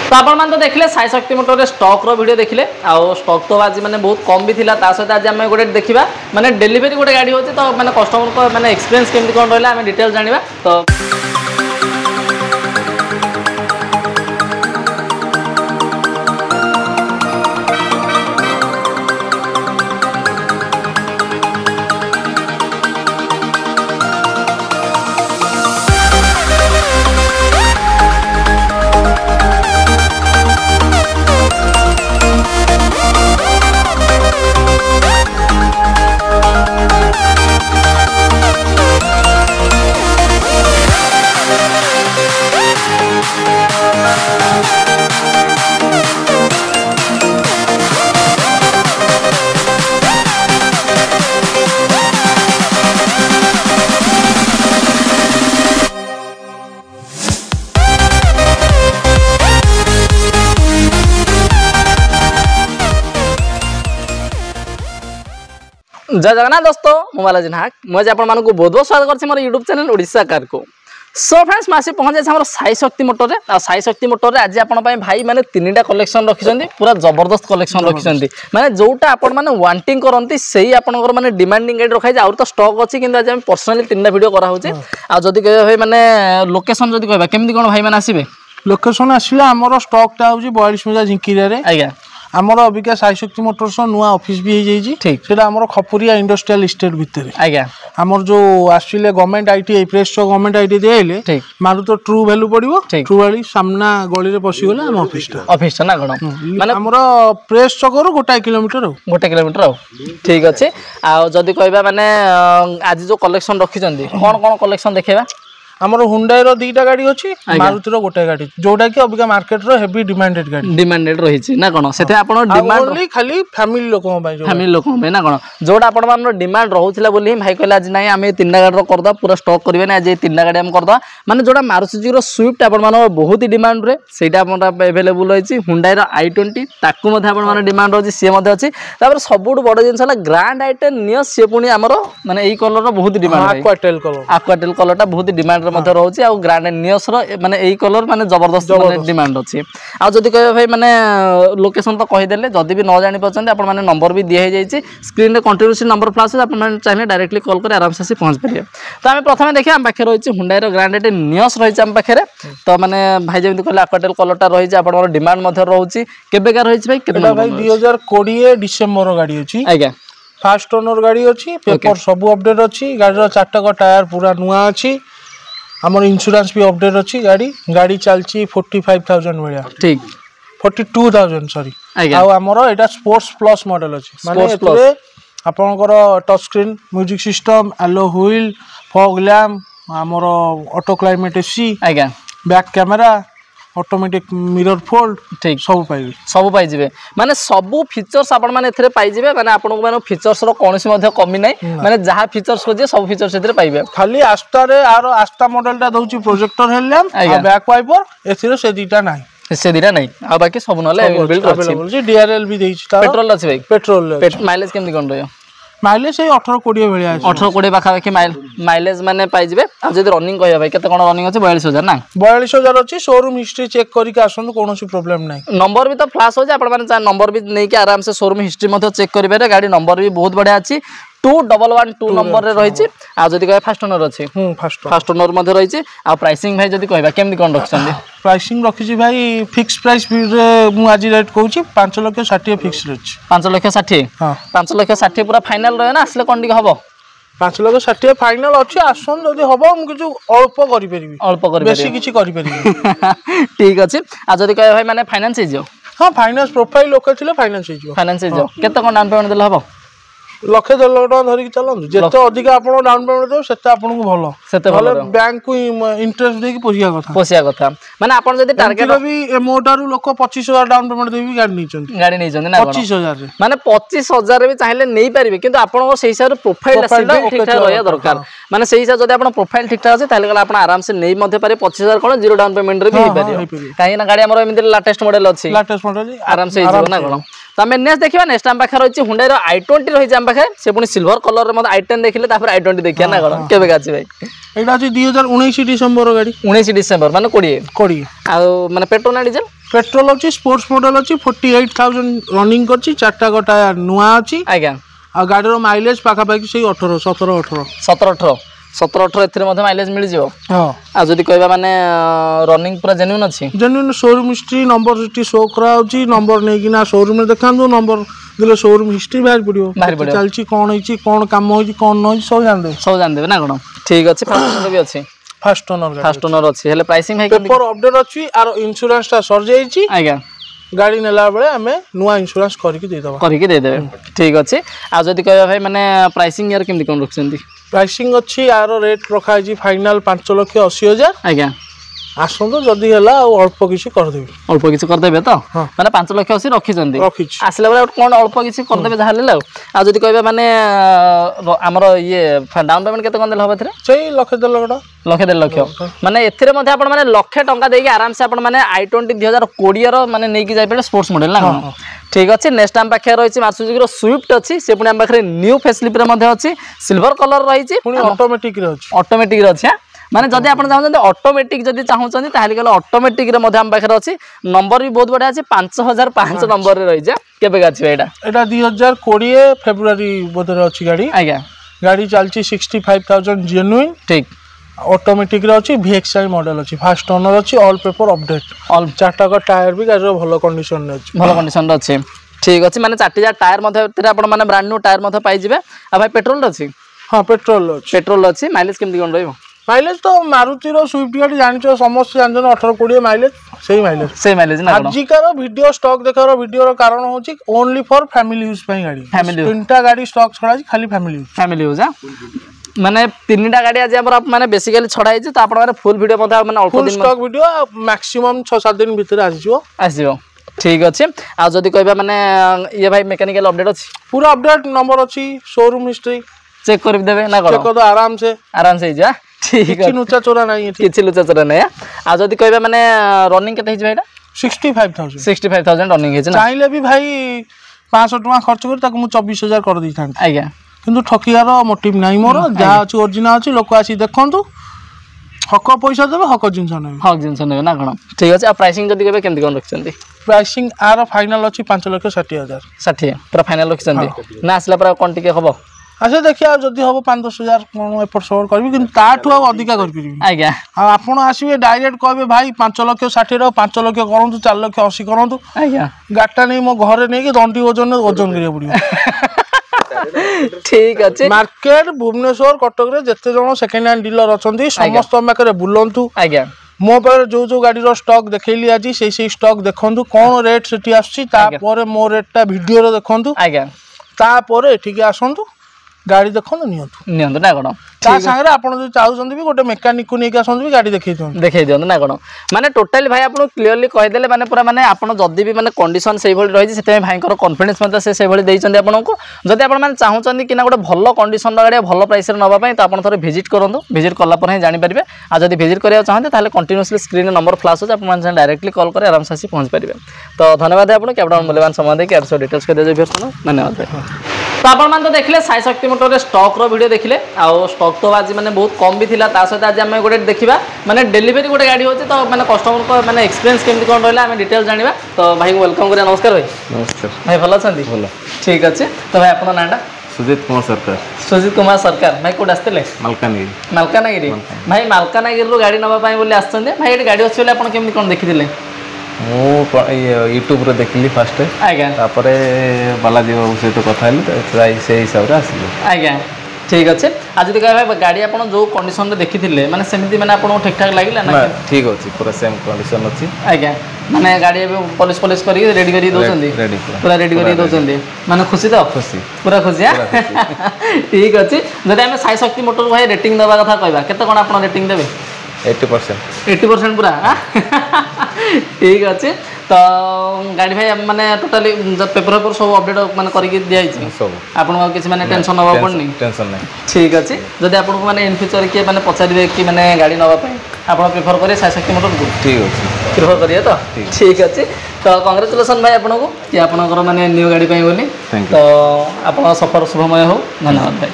तो आपण मान तो देखले साई शक्ति मोटर रे स्टॉक रो वीडियो देखले आ स्टॉक तो आज माने बहुत कम भी थिला ता सहित आज हम गोटे देखिबा माने डिलीवरी गोटे गाड़ी होची तो माने कस्टमर को माने एक्सपीरियंस केमति कोन रहला हम डिटेल जानिबा तो जय जगन्नाथ दोस्तों मोबाइल नाक मुझे आप बहुत बहुत स्वागत करछि मोर यूट्यूब चैनल ओडिशा कार को। सो फ्रेंड्स मासी पहुंच जाए हमर साई शक्ति मोटर रे आ साई शक्ति मोटर रे आज आपण पय भाई माने तीनटा कलेक्शन रखिसंती पूरा जबरदस्त कलेक्शन रखिसंती माने जोटा आपण माने वांटिंग करंती सेही आपनकर माने डिमांडिंग गाइड रखाई और तो स्टॉक अछि किंतु आज हम पर्सनली तीनटा वीडियो करा होचे आ जदी कहबे भाई माने लोकेशन जदी कहबा केमति कोन भाई माने आसीबे लोकेशन आसीला हमर स्टॉक ता होची 42 मजा झिंकिरा रे आज्ञा आमर अबिका साई शक्ति मोटर्स नुआ ऑफिस भी हो जाइए ठीक सेटा आमर खपुरिया इंडस्ट्रियल स्टेट भितर आज्ञा आमर जो आसीले government IT press government IT देले मारु तो ट्रू वैल्यू पड़िबो ट्रू वाली सामना गली रे पसी गला हम ऑफिस ना कोन माने हमर प्रेस चकर 1 किलोमीटर 1 किलोमीटर ठीक अछि आ जदी कहबा माने आज जो कलेक्शन रखि जंदी कोन कोन कलेक्शन देखेबा हमर हुंडई रो दीटा गाड़ी अछि मारुति रो गोटे गाड़ी जोटा कि अबिका मार्केट रो हेवी डिमांडेड गाड़ी डिमांडेड रही छी ना कोन सेते आपण डिमांड ओनली खाली फैमिली लोक भाई फैमिली लोक में ना कोन जोटा आपण मान डिमांड रहउथिला बोली भाई कहला आज नहीं हम तीनटा गाड़ी रो करदा पूरा स्टॉक करबे ना आज तीनटा गाड़ी हम करदा माने जोटा मारुति सुजुकी रो स्विफ्ट आपण मान बहुत ही डिमांड रे सेटा आपण अवेलेबल होई छी हुंडई रो i20 ताकू मध्ये आपण मान डिमांड होची से मध्ये अछि तापर सबुट बड़ जिंस हला ग्रैंड आइटन नियस से पुनी हमरो माने एई कलर रो बहुत डिमांड एक्वाटेल कलर टा बहुत डिमांड मध्य रहउछि आ ग्रैंड नियस रो माने एई कलर माने जबरदस्त माने डिमांड अछि आ जदी कहबे भाई माने लोकेशन तो कहि देले जदी भी न जानि पछन आपण माने नंबर भी दिया जाई छी स्क्रीन रे कंटिन्यूअसली नंबर फ्लैश आपण माने चाहे डायरेक्टली कॉल कर आराम से पहुंच परिए तो हम प्रथमे देखिए हम पाखे रहिछि हुंडई रो ग्रैंड आइटन नियस रहिछि हम पाखे रे तो माने भाई जेमति कहले एक्वाटेल कलर टा रहिछि आपण माने डिमांड मध्य रहउछि केबे का रहिछि भाई केतना भाई 2020 डिसेंबर रो गाड़ी अछि आज्ञा फास्ट ओनर गाड़ी अछि पेपर सब अपडेट अछि गाड़ी रो चारटा टायर पूरा नुआ अछि हमर इंश्योरेंस भी अपडेट अछि गाड़ी चलची 45000 भलिया ठीक 42000 सॉरी आ हमर एटा स्पोर्ट्स प्लस मॉडल अछि माने एतरे आपनकर touch screen music system yellow wheel fog lamp हमर ऑटो क्लाइमेट एसी आज्ञा back camera automatic mirror fold ठीक सब पाई जिवे माने सब फीचर्स आपण माने एथरे पाई जिवे माने आपण माने फीचर्स रो कोनसी मध्ये कमी नै माने जहा फीचर्स खोजे सब फीचर्स एथरे पाइबे खाली आस्था रे आरो आस्था मॉडल टा दउची प्रोजेक्टर हेलैम्प आ बैक वाइपर एथरे से दीटा नाही से दीटा नै आ बाकी सब नले अवेलेबल अछि डीआरएल भी देइछि पेट्रोल अछि भाई पेट्रोल माइलेज केमति कोन रहयो माइलेज 18-20 भलिया 18-20 पाखा पाखी माइलेज माने पाई जिवे आ जदी रनिंग कहया भाई केते कोन रनिंग अछि 42000 ना 42000 अछि शोरूम हिस्ट्री चेक करिक आसनु कोनोसी प्रॉब्लम नै नंबर भी तो फ्लैश हो जाय आपण माने नंबर भी नै के आराम से शोरूम हिस्ट्री मध्ये चेक करिबे रे गाड़ी नंबर भी बहुत बढ़िया अछि 2112 नंबर रे रहिछि आ जदी कहै फास्ट ओनर अछि फास्ट ओनर मध्ये रहिछि आ प्राइसिंग भाई जदी कहबा केमति कोन रखछन प्राइसिंग रखिछि भाई फिक्स प्राइस रे मु आज रेट कहूछि 5,60,000 फिक्स रेट 5,60,000 हां 5,60,000 पूरा फाइनल रहे ना असले कोन टिक हबो 5,60,000 फाइनल अछि आसन जदी हबो मु किछु अल्प करि बेसी किछि करि परिबी ठीक अछि आ जदी कहै भाई माने फाइनांस हे जो हां फाइनांस प्रोफाइल लोक थिले फाइनांस हे जो केते कोन डाउन पेमेंट देले हबो लक्ष 1.5 लाख टका धरिक चलंतु जेते अधिक आपण डाउन पेमेंट दो सेते आपण को भलो सेते भलो बैंक को इंटरेस्ट देकी पोसिया कथा माने आपण जदी टारगेट भी एमोटारु लोक 25,000 डाउन पेमेंट देबी गाड़ी नै चंती ना 25,000 रे माने 25,000 रे भी चाहिले नै परिबे किंतु आपण को सेही हिसाब प्रोफाइल आसीला ठीक ठाक रहया दरकार माने सेही हिसाब जदी आपण प्रोफाइल ठीक ठाक আছে ताले गला आपण आराम से नै मध्ये पारे 25,000 कोन जीरो डाउन पेमेंट रे भी हे पारे काहे ना गाड़ी हमर एमिति लेटेस्ट मॉडल अछि लेटेस्ट मॉडल आराम से हिजो ना कोन तो आम नेक्स्ट देखा नेक्स्ट आम पाखे रही हुंडई i20 रही आम पाखे से पुणी सिल्वर कलर में i10 देखिले i20 देखिए ना कौन केबे अच्छी भाई एटा अछि 2019 डिसेंबर गाड़ी 19 डिसेंबर माने 20 आ माने पेट्रोल ना डीजल पेट्रोल अछि स्पोर्ट्स मॉडल अछि 48000 रनिंग करछि चारटा गोटा नुआ अछि आज्ञा आ गाड़ी रो माइलेज पाखा पाखी से 18 17 18 17 18 एथरे मध्ये माइलेज मिल जिवो हां आ जदी कहबा माने रनिंग पूरा जेन्युइन अछि genuine showroom history number history show करा होछि नंबर नै कि ना शोरूम में देखांदो नंबर दिले शोरूम हिस्ट्री बाहर पड़ियो चलछि कोन होछि कोन काम होछि कोन न होछि सब जान देबे ना कोन ठीक अछि फास्ट ओनर भी अछि फास्ट ओनर अछि हेले प्राइसिंग है पेपर अपडेट अछि आरो इंश्योरेंस ता सर जाईछि आज्ञा गाड़ी नेला बेले हमें नुआ इंश्योरेंस करके दे देबे ठीक अछि आ जदी कहबा भाई माने प्राइसिंग यार केमदी कोन रखछंती प्राइसिंग अच्छी यार रेट रखा है फाइनाल 5,80,000 आज्ञा आसंतो जदी हला अल्प किछि कर देबे अल्प किछि कर देबे तो माने 5,80,000 रखिछंती आसले बेले कोन अल्प किछि कर देबे जाहले ल आ जदी कहबा माने हमर ये डाउन पेमेंट केते कोन देल होबे थरे सेही लाख 1.5 लाख माने एथिरे मध्ये आपण माने लाख टंका देकी आराम से आपण माने i20 2020 रो माने नेकी जाय पड़े स्पोर्ट्स मॉडल ना ठीक अछि नेक्स्ट टाइम पाखे रही मारुति रो स्विफ्ट अछि से पुनी हम पाखे न्यू फेसलिफ्ट रे मध्ये अछि सिल्वर कलर रही पुनी ऑटोमेटिक रे अछि माने जदी आपण चाहउछन ऑटोमेटिक जदी चाहउछन ताहाली गले ऑटोमेटिक रे मध्ये हम पाखे अछि नंबर भी बहुत बडा अछि 5500 नंबर रे रही जा केबे गाछि एटा 2020 फेब्रुआरी बोधरे अछि गाड़ी आज्ञा गाड़ी चलछि 65000 जेन्युइन ठीक ऑटोमेटिक रे अछि VXI मॉडल अछि फास्ट ओनर अछि ऑल पेपर अपडेट ऑल चारटा का टायर भी गाड़ी रो भलो कंडीशन रे अछि भलो कंडीशन रे अछि ठीक अछि माने चारटी जा टायर मध्ये तेरे आपण माने ब्रांड न्यू टायर मध्ये पाई जिवे आ भाई पेट्रोल अछि हां पेट्रोल अछि माइलेज केमदी कोन रहइबो माइलेज तो मारुति रो स्विफ्ट गाड़ी जानिछो समस्त जानजन 18-20 माइलेज सही माइलेज ना आजिकार वीडियो स्टॉक देखारो वीडियो रो कारण होची ओनली फॉर फैमिली यूज पई गाड़ी तीनटा गाड़ी स्टॉक छडा खाली फैमिली यूज माने तीनटा गाड़ी आज हमर माने बेसिकली छडा हिजे त आपण माने फुल वीडियो मध्ये माने अल्प दिन स्टॉक वीडियो मैक्सिमम 6-7 दिन भीतर आसीजो ठीक अछि आ जदी कहबा माने ये भाई मैकेनिकल अपडेट अछि पूरा अपडेट नंबर अछि शोरूम हिस्ट्री चेक कर देबे ना चेक कर आराम से जा ठीक है लुचा चोरा नहीं किछि लुचा चोरा नहीं आ जदी कहबा माने रनिंग केते हिज भाईटा 65000 रनिंग हिज ना चाहिले भी भाई 500 टका खर्च कर ताको मु 24000 कर दी थान आज्ञा किंतु ठकियार मोटिव नाही मोर जा अछि ओरिजिनल अछि लोक आसी देखंतु हक पैसा देबे हक जिंस नेबे ना कोन ठीक अछि आ प्राइसिंग जदी केबे केमदी कोन रखछंती प्राइसिंग आर फाइनल अछि 5,60,000 60 पूरा फाइनल रखछंती ना आसला पर कोन टिके हबो अच्छा देखिए जदि हम 5-10,000 एपट सवर करी कि ताठू अधिका करी आज्ञा आपण आसबे डायरेक्ट कहबे भाई 5,60,000 5 लाख करंतु 4,80,000 करंतु आज्ञा गाटा नहीं मो घरे नहीं कि दंडी वजन करिया पड़ियो ठीक अछि मार्केट भुवनेश्वर कटक रे जते जण सेकंड हैंड डीलर अछंती समस्त माकरे बुलंतु आज्ञा मो पर जो गाड़ी रो स्टॉक देखैली आज से स्टॉक देखंतु कोन रेट सेठी आछि ता परे मो रेटटा वीडियो रे देखंतु आज्ञा ता परे ठीक आसंतु गाड़ी देखो नियंतु ना कोन ता संगे आपण जो चाहउछंती भी गोटे मेकानिक को नेका आसंतु भी गाड़ी देखै दियंतु ना कोन माने टोटली भाई आपण क्लियरली कहि देले माने पूरा माने आपण जदी भी माने कंडीशन सेही भली रहि सेते भाई कर कॉन्फिडेंस मते सेही भली दैछंती आपण को जदी आपण माने चाहउछंती कि ना गोटे भलो कंडीशन गाड़ी भलो प्राइस रे नबा पई त आपण थोरे विजिट करंतु विजिट करला पर ही जानि परिबे आ जदी विजिट करिया चाहते ताले कंटीन्यूअसली स्क्रीन नंबर फ्लैश हो आपण माने डायरेक्टली कॉल करे आराम से पहुंच परिबे तो धन्यवाद आपण कैप्टन मूल्यवान समय दे के डिटेल्स के दे दियो धन्यवाद तो आपण मान तो देखले साई शक्ति मोटर रे स्टॉक रो वीडियो देखले आ स्टॉक तो आज माने बहुत कम भी थिला ता सहित आज हम गोटे देखिबा माने डिलीवरी गोटे गाड़ी होची तो माने कस्टमर को माने एक्सपीरियंस केमति कोन रहला हम डिटेल जानिबा तो भाई को वेलकम करिया नमस्कार भाई भलो छंती भलो ठीक अछि तो भाई आपन नांडा सुजीत कुमार सरकार भाई कोड आस्तेले मालकानगिरी भाई मालकानगिरी रो गाड़ी नबा पई बोली आछन भाई एटी गाड़ी अछि बोली आपन केमति कोन देखिदिले मु यूट्यूब रे देखली फर्स्ट आज्ञा तापरे बालाजी बाबू सहित कथा हली से हिसाब रे आसिले आज्ञा ठीक अच्छे आज जब कह गाड़ी आप जो कंडीशन रे देखी माने सेमती माने आपको ठीक ठाक लगिला ना ठीक अछि पूरा सेम कंडीशन अछि आज्ञा माने गाड़ी पॉलिश पॉलिश करी रेडी करी दोचंदी पूरा रेडी करी दोचंदी माने खुशी तो खुशी पूरा खुशी ठीक अच्छे जदि हम साई शक्ति मोटर भाई रेटिंग दबा कथा कहबा केते कोन आपन रेटिंग देबे 80% पूरा ठीक अच्छे तो गाड़ी भाई माने टोटली पेपर पेपर सब अपडेट माने करके दिया सब आपन किसी माने टेंशन नबा पड़नी टेंशन नहीं ठीक अच्छे जदि आपन माने इन फ्यूचर के माने पचारिबे कि माने गाड़ी नबा पई ଆପଣ ପ୍ରିଫର କରିବେ ସାଇ ଶକ୍ତି ମୋଟରକୁ? ଠିକ୍ ଅଛି, ପ୍ରିଫର କରିବେ ତ? ଠିକ୍ ଅଛି। ତ କଂଗ୍ରାଚୁଲେସନ୍ ଭାଇ ଆପଣଙ୍କୁ କି ଆପଣଙ୍କର ମାନେ ନ୍ୟୁ ଗାଡ଼ି ପାଇଁ ବୋଲି। ତ ଆପଣଙ୍କ ସଫର ଶୁଭମୟ ହଉ। ଧନ୍ୟବାଦ ଭାଇ।